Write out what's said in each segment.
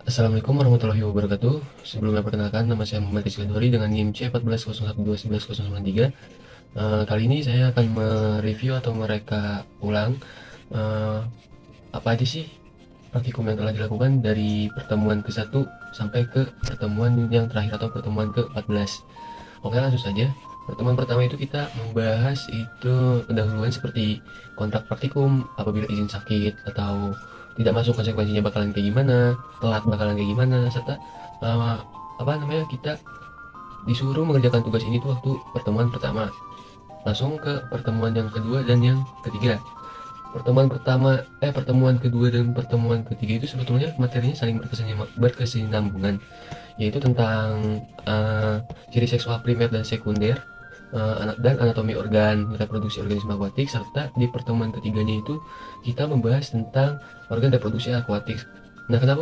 Assalamualaikum warahmatullahi wabarakatuh. Sebelumnya perkenalkan, nama saya Muhammad Rizky Dori dengan NIM C140121193. Kali ini saya akan mereview atau mereka ulang eh, apa aja sih praktikum yang telah dilakukan dari pertemuan ke-1 sampai ke pertemuan yang terakhir atau pertemuan ke-14. Oke, langsung saja. Pertemuan pertama itu kita membahas itu pendahuluan seperti kontrak praktikum, apabila izin sakit atau tidak masuk konsekuensinya bakalan kayak gimana, telat bakalan kayak gimana, serta uh, kita disuruh mengerjakan tugas ini tuh waktu pertemuan pertama. Langsung ke pertemuan yang kedua dan yang ketiga. Pertemuan kedua dan pertemuan ketiga itu sebetulnya materinya saling berkesinambungan, yaitu tentang ciri seksual primer dan sekunder, dan anatomi organ reproduksi organisme akuatik, serta di pertemuan ketiganya itu kita membahas tentang organ reproduksi akuatik. Nah, kenapa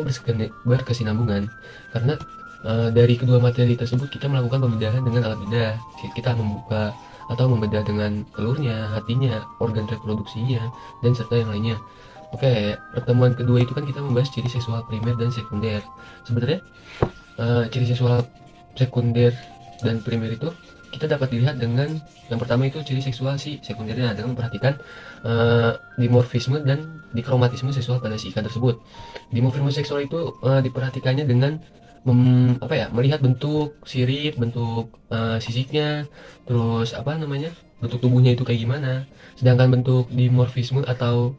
berkesinambungan? Karena dari kedua materi tersebut kita melakukan pembedahan dengan alat bedah. Kita membuka atau membedah dengan telurnya, hatinya, organ reproduksinya, dan serta yang lainnya. Oke, pertemuan kedua itu kan kita membahas ciri seksual primer dan sekunder. Sebenarnya ciri seksual sekunder dan primer itu kita dapat dilihat dengan yang pertama itu ciri seksual si sekundernya, dengan memperhatikan dimorfisme dan dikromatisme seksual pada si ikan tersebut. Dimorfisme seksual itu diperhatikannya dengan melihat bentuk sirip, bentuk sisiknya, terus bentuk tubuhnya itu kayak gimana. Sedangkan bentuk dimorfisme atau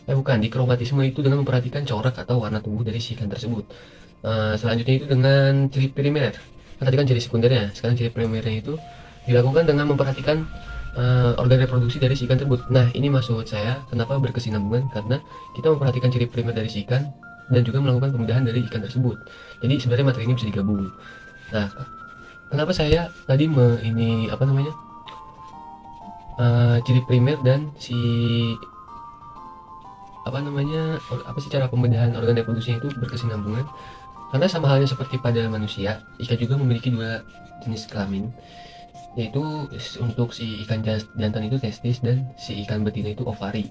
dikromatisme itu dengan memperhatikan corak atau warna tubuh dari si ikan tersebut. Selanjutnya itu dengan ciri primer. Kan tadi kan ciri sekundernya, sekarang ciri primernya itu dilakukan dengan memperhatikan organ reproduksi dari si ikan tersebut. Nah, ini maksud saya kenapa berkesinambungan, karena kita memperhatikan ciri primer dari si ikan dan juga melakukan pembedahan dari ikan tersebut. Jadi sebenarnya materi ini bisa digabung. Nah, kenapa saya tadi ciri primer dan si cara pembedahan organ reproduksinya itu berkesinambungan, karena sama halnya seperti pada manusia, ikan juga memiliki dua jenis kelamin, yaitu untuk si ikan jantan itu testis dan si ikan betina itu ovari.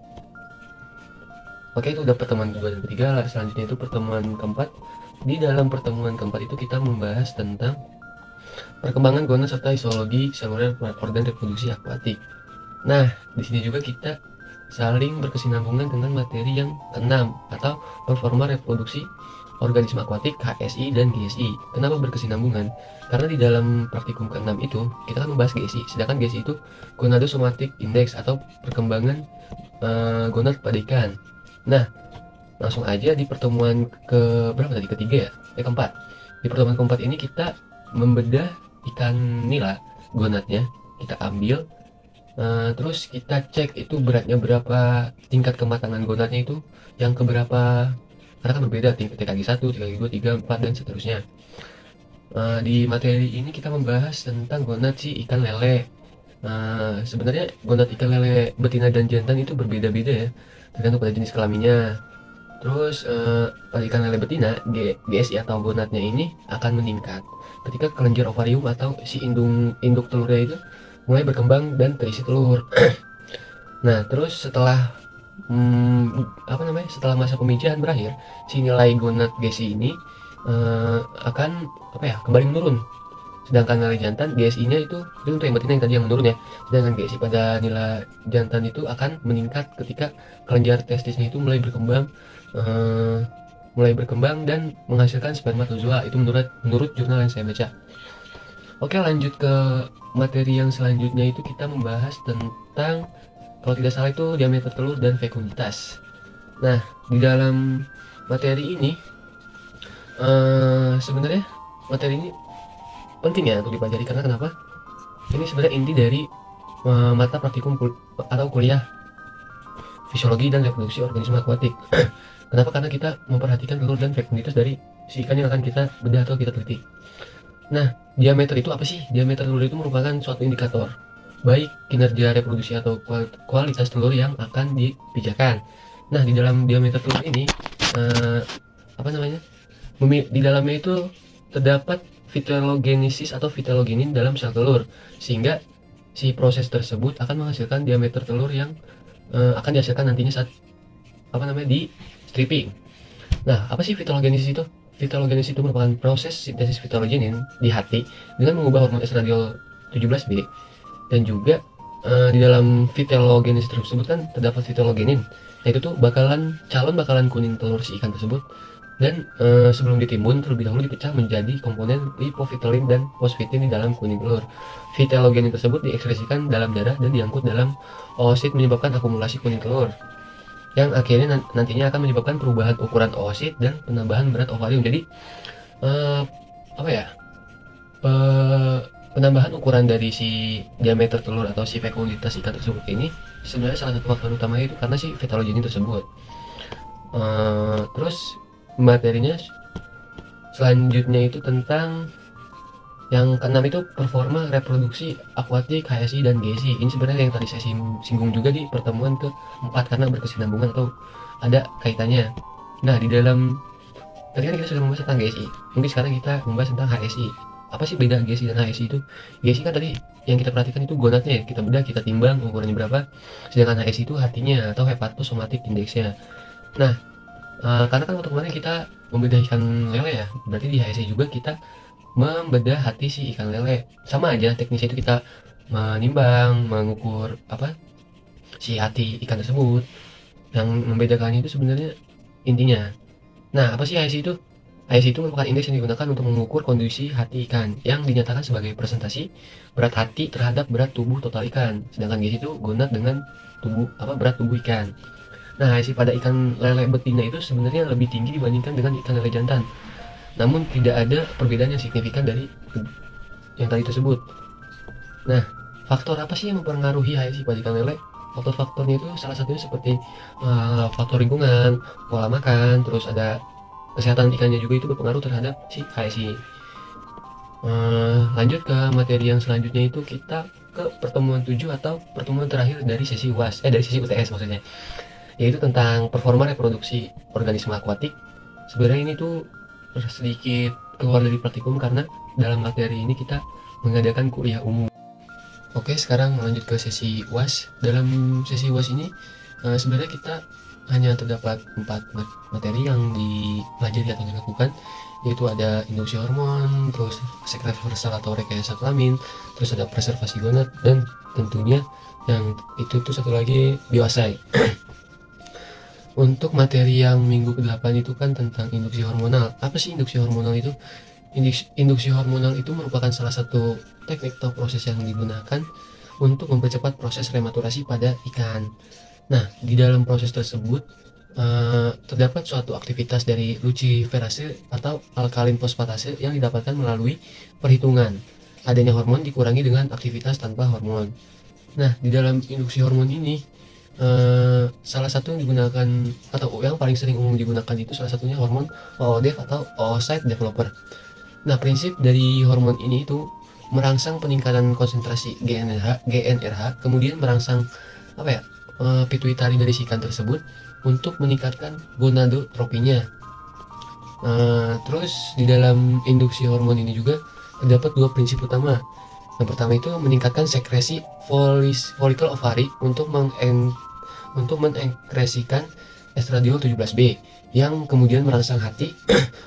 Oke, itu udah pertemuan kedua dan ketiga. Selanjutnya itu pertemuan keempat. Di dalam pertemuan keempat itu kita membahas tentang perkembangan gonad serta histologi saluran organ reproduksi akuatik. Nah, di sini juga kita saling berkesinambungan dengan materi yang keenam atau performa reproduksi organisme akuatik, HSI dan GSI. Kenapa berkesinambungan? Karena di dalam praktikum ke-6 itu kita kan membahas GSI, sedangkan GSI itu gonadosomatic index atau perkembangan gonad pada ikan. Nah, langsung aja di pertemuan ke berapa tadi? Ketiga ya? Keempat. Di pertemuan keempat ini kita membedah ikan nila, gonadnya kita ambil. Terus kita cek itu beratnya berapa, tingkat kematangan gonadnya itu yang keberapa, karena kan berbeda tingkat TKG 1, TKG 2, 3, 4 dan seterusnya. Di materi ini kita membahas tentang gonad si ikan lele. Sebenarnya gonad ikan lele betina dan jantan itu berbeda-beda ya, tergantung pada jenis kelaminnya. Terus pada ikan lele betina, GSI atau gonadnya ini akan meningkat ketika kelenjar ovarium atau si induk telurnya itu mulai berkembang dan terisi telur. Nah, terus setelah setelah masa pemijahan berakhir, si nilai gonad GSI ini akan kembali menurun. Sedangkan nilai jantan GSI-nya itu untuk yang betina yang tadi yang menurun ya. Sedangkan GSI pada nilai jantan itu akan meningkat ketika kelenjar testisnya itu mulai berkembang dan menghasilkan spermatozoa. Itu menurut jurnal yang saya baca. Oke, lanjut ke materi yang selanjutnya itu kita membahas tentang, kalau tidak salah itu diameter telur dan fekunditas. Nah, di dalam materi ini sebenarnya materi ini penting ya untuk dipelajari, karena kenapa? Ini sebenarnya inti dari mata praktikum atau kuliah fisiologi dan reproduksi organisme akuatik. Kenapa? Karena kita memperhatikan telur dan fekunditas dari si ikan yang akan kita bedah atau kita teliti. Nah, diameter itu apa sih? Diameter telur itu merupakan suatu indikator baik kinerja reproduksi atau kualitas telur yang akan dipijakan. Nah, di dalam diameter telur ini di dalamnya itu terdapat vitellogenesis atau vitellogenin dalam sel telur, sehingga si proses tersebut akan menghasilkan diameter telur yang akan dihasilkan nantinya saat di stripping. Nah, apa sih vitellogenesis itu? Vitalogenesis itu merupakan proses sintesis vitalogenin di hati dengan mengubah hormon estradiol 17B, dan juga di dalam vitalogenesis tersebut kan terdapat vitalogenin. Nah itu tuh calon bakalan kuning telur si ikan tersebut, dan sebelum ditimbun terlebih dahulu dipecah menjadi komponen lipofitolin dan fosfitin di dalam kuning telur. Vitalogenin tersebut diekspresikan dalam darah dan diangkut dalam oosit menyebabkan akumulasi kuning telur, yang akhirnya nantinya akan menyebabkan perubahan ukuran oosit dan penambahan berat ovarium. Jadi apa ya, penambahan ukuran dari si diameter telur atau si fekunditas ikan tersebut ini sebenarnya salah satu faktor utamanya itu karena si vitalogenin tersebut. Terus materinya selanjutnya itu tentang yang keenam itu performa reproduksi akuatik, HSI, dan GSI. Ini sebenarnya yang tadi saya singgung juga di pertemuan keempat karena berkesinambungan atau ada kaitannya. Nah di dalam tadi kan kita sudah membahas tentang GSI, mungkin sekarang kita membahas tentang HSI. Apa sih beda GSI dan HSI itu? GSI kan tadi yang kita perhatikan itu gonadnya, kita bedah, kita timbang ukurannya berapa. Sedangkan HSI itu hatinya atau hepatosomatic indexnya. Nah karena kan waktu kemarin kita membedah ikan lele ya, berarti di HSI juga kita membedah hati si ikan lele. Sama aja teknisnya itu, kita menimbang, mengukur apa si hati ikan tersebut. Yang membedakannya itu sebenarnya intinya. Nah apa sih HSI itu? HSI itu merupakan indeks yang digunakan untuk mengukur kondisi hati ikan yang dinyatakan sebagai presentasi berat hati terhadap berat tubuh total ikan. Sedangkan GSI itu gonad dengan berat tubuh ikan. Nah HSI pada ikan lele betina itu sebenarnya lebih tinggi dibandingkan dengan ikan lele jantan. Namun tidak ada perbedaan yang signifikan dari yang tadi tersebut. Nah, faktor apa sih yang mempengaruhi HSI pada ikan lele? Faktor-faktornya itu salah satunya seperti faktor lingkungan, pola makan, terus ada kesehatan ikannya juga itu berpengaruh terhadap si HSI. Lanjut ke materi yang selanjutnya itu kita ke pertemuan 7 atau pertemuan terakhir dari sesi UAS, dari sesi UTS maksudnya, yaitu tentang performa reproduksi organisme akuatik. Sebenarnya ini tuh sedikit keluar dari praktikum karena dalam materi ini kita mengadakan kuliah umum. Oke, sekarang lanjut ke sesi UAS. Dalam sesi UAS ini sebenarnya kita hanya terdapat 4 materi yang dipelajari atau dilakukan, yaitu ada induksi hormon, terus seks reversal atau rekayasa kelamin, terus ada preservasi gonad, dan tentunya yang itu tuh satu lagi bioasai. Untuk materi yang minggu ke-8 itu kan tentang induksi hormonal. Apa sih induksi hormonal itu? Induksi hormonal itu merupakan salah satu teknik atau proses yang digunakan untuk mempercepat proses rematurasi pada ikan. Nah, di dalam proses tersebut terdapat suatu aktivitas dari luciferase atau alkalin fosfatase yang didapatkan melalui perhitungan adanya hormon dikurangi dengan aktivitas tanpa hormon. Nah, di dalam induksi hormon ini salah satu yang digunakan atau yang paling sering umum digunakan itu salah satunya hormon OODEV atau oocyte developer. Nah, prinsip dari hormon ini itu merangsang peningkatan konsentrasi GnRH, kemudian merangsang pituitari dari si ikan tersebut untuk meningkatkan gonadotropinya. Terus di dalam induksi hormon ini juga terdapat 2 prinsip utama. Yang pertama itu meningkatkan sekresi follicle ovary untuk mengekresikan estradiol 17B yang kemudian merangsang hati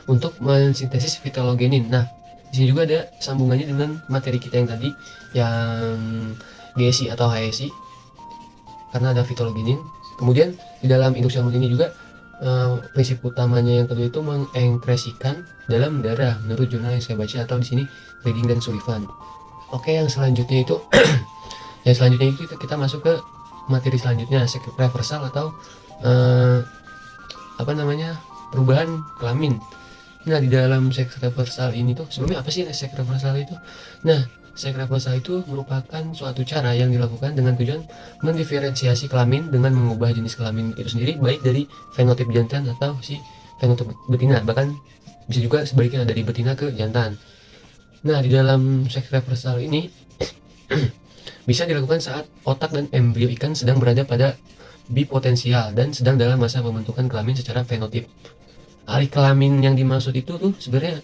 untuk mensintesis vitalogenin. Nah, di sini juga ada sambungannya dengan materi kita yang tadi yang GSI atau HSI karena ada vitalogenin. Kemudian di dalam induksi hormon ini juga prinsip utamanya yang kedua itu mengekresikan dalam darah menurut jurnal yang saya baca atau di sini Reading dan Sullivan. Oke, yang selanjutnya itu kita masuk ke materi selanjutnya, seks reversal atau perubahan kelamin. Nah, di dalam seks reversal ini tuh sebelumnya apa sih seks reversal itu? Nah, seks reversal itu merupakan suatu cara yang dilakukan dengan tujuan mendiferensiasi kelamin dengan mengubah jenis kelamin itu sendiri, baik dari fenotip jantan atau si fenotip betina, bahkan bisa juga sebaliknya dari betina ke jantan. Nah, di dalam seks reversal ini bisa dilakukan saat otak dan embrio ikan sedang berada pada bipotensial dan sedang dalam masa pembentukan kelamin secara fenotip. Alih kelamin yang dimaksud itu tuh sebenarnya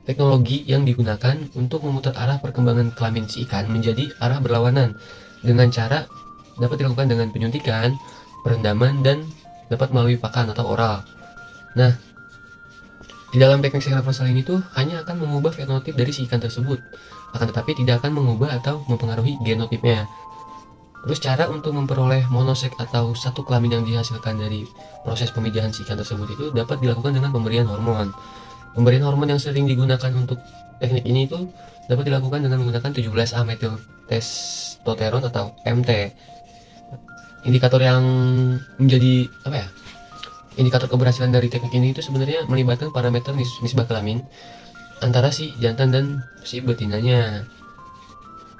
teknologi yang digunakan untuk memutar arah perkembangan kelamin si ikan menjadi arah berlawanan dengan cara dapat dilakukan dengan penyuntikan, perendaman, dan dapat melalui pakan atau oral. Nah, Di dalam teknik secara reversal ini tuh hanya akan mengubah fenotip dari si ikan tersebut, akan tetapi tidak akan mengubah atau mempengaruhi genotipnya. Terus cara untuk memperoleh monosek atau satu kelamin yang dihasilkan dari proses pemijahan si ikan tersebut itu dapat dilakukan dengan pemberian hormon. Pemberian hormon yang sering digunakan untuk teknik ini itu dapat dilakukan dengan menggunakan 17A metil testosteron atau MT. Indikator yang menjadi indikator keberhasilan dari teknik ini itu sebenarnya melibatkan parameter nisbah kelamin antara si jantan dan si betinanya.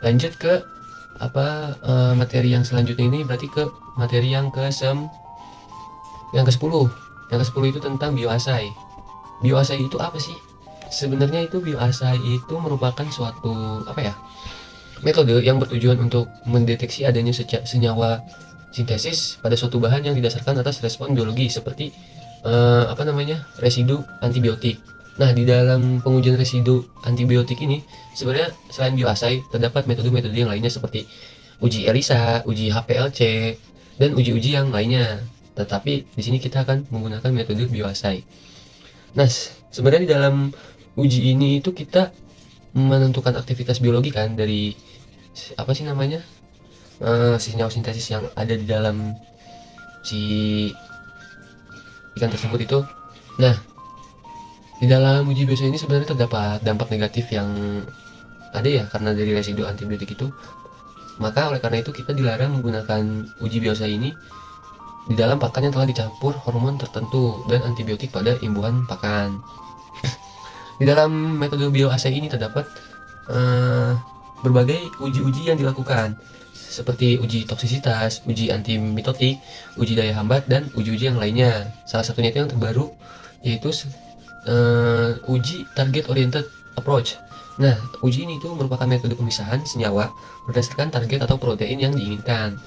Lanjut ke materi yang selanjutnya ini, berarti ke materi yang ke-10. Yang ke-10 itu tentang bioassay. Bioassay itu apa sih? Sebenarnya itu bioassay itu merupakan suatu metode yang bertujuan untuk mendeteksi adanya senyawa sintesis pada suatu bahan yang didasarkan atas respon biologi seperti residu antibiotik. Nah, di dalam pengujian residu antibiotik ini sebenarnya selain bioassay terdapat metode-metode yang lainnya seperti uji ELISA, uji HPLC, dan uji-uji yang lainnya. Tetapi di sini kita akan menggunakan metode bioassay. Nah, sebenarnya di dalam uji ini itu kita menentukan aktivitas biologi kan dari senyawa sintesis yang ada di dalam si ikan tersebut itu. Nah, di dalam uji bioassay ini sebenarnya terdapat dampak negatif yang ada ya karena dari residu antibiotik itu. Maka oleh karena itu kita dilarang menggunakan uji bioassay ini di dalam pakan yang telah dicampur hormon tertentu dan antibiotik pada imbuhan pakan. Di dalam metode bioassay ini terdapat berbagai uji-uji yang dilakukan seperti uji toksisitas, uji antimitotik, uji daya hambat, dan uji-uji yang lainnya. Salah satunya itu yang terbaru yaitu uji target oriented approach. Nah, uji ini itu merupakan metode pemisahan senyawa berdasarkan target atau protein yang diinginkan.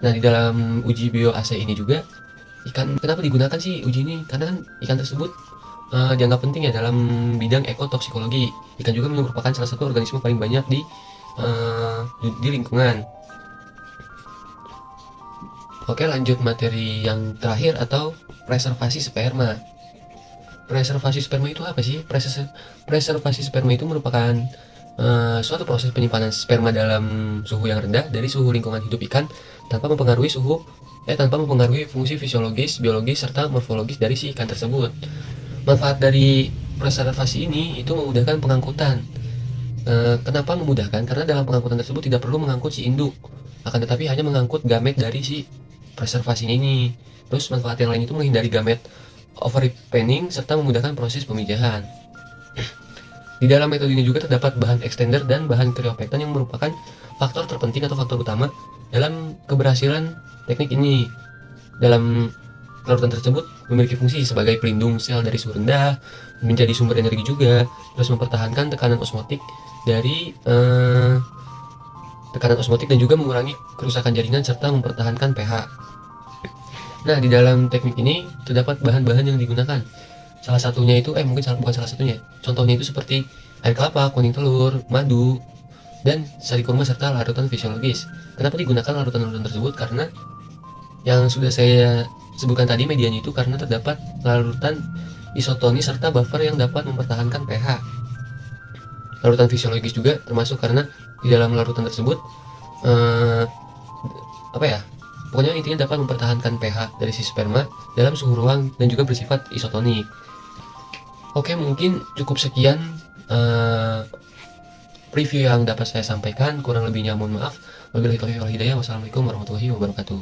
Nah, di dalam uji bioassay ini juga kenapa digunakan sih uji ini? Karena kan ikan tersebut dianggap penting ya dalam bidang ekotoksikologi. Ikan juga merupakan salah satu organisme paling banyak di lingkungan. Oke, lanjut materi yang terakhir atau preservasi sperma. Preservasi sperma itu apa sih? Preservasi sperma itu merupakan suatu proses penyimpanan sperma dalam suhu yang rendah dari suhu lingkungan hidup ikan tanpa mempengaruhi fungsi fisiologis, biologis, serta morfologis dari si ikan tersebut. Manfaat dari preservasi ini itu memudahkan pengangkutan. Kenapa memudahkan? Karena dalam pengangkutan tersebut tidak perlu mengangkut si induk, akan tetapi hanya mengangkut gamet dari si preservasi ini. Terus manfaat yang lain itu menghindari gamet ovary panning serta memudahkan proses pemijahan. Di dalam metode ini juga terdapat bahan extender dan bahan kriopektan yang merupakan faktor terpenting atau faktor utama dalam keberhasilan teknik ini. Dalam larutan tersebut memiliki fungsi sebagai pelindung sel dari suhu rendah, menjadi sumber energi juga, terus mempertahankan tekanan osmotik dan juga mengurangi kerusakan jaringan serta mempertahankan pH. Nah, di dalam teknik ini terdapat bahan-bahan yang digunakan. Salah satunya itu bukan salah satunya. Contohnya itu seperti air kelapa, kuning telur, madu, dan sari kurma serta larutan fisiologis. Kenapa digunakan larutan-larutan tersebut? Karena yang sudah saya sebutkan tadi medianya itu karena terdapat larutan isotonis serta buffer yang dapat mempertahankan pH. Larutan fisiologis juga termasuk karena di dalam larutan tersebut pokoknya intinya dapat mempertahankan pH dari si sperma dalam suhu ruang dan juga bersifat isotonik. Oke, mungkin cukup sekian preview yang dapat saya sampaikan. Kurang lebihnya mohon maaf. Wabillahi taufiq wal hidayah. Wassalamualaikum warahmatullahi wabarakatuh.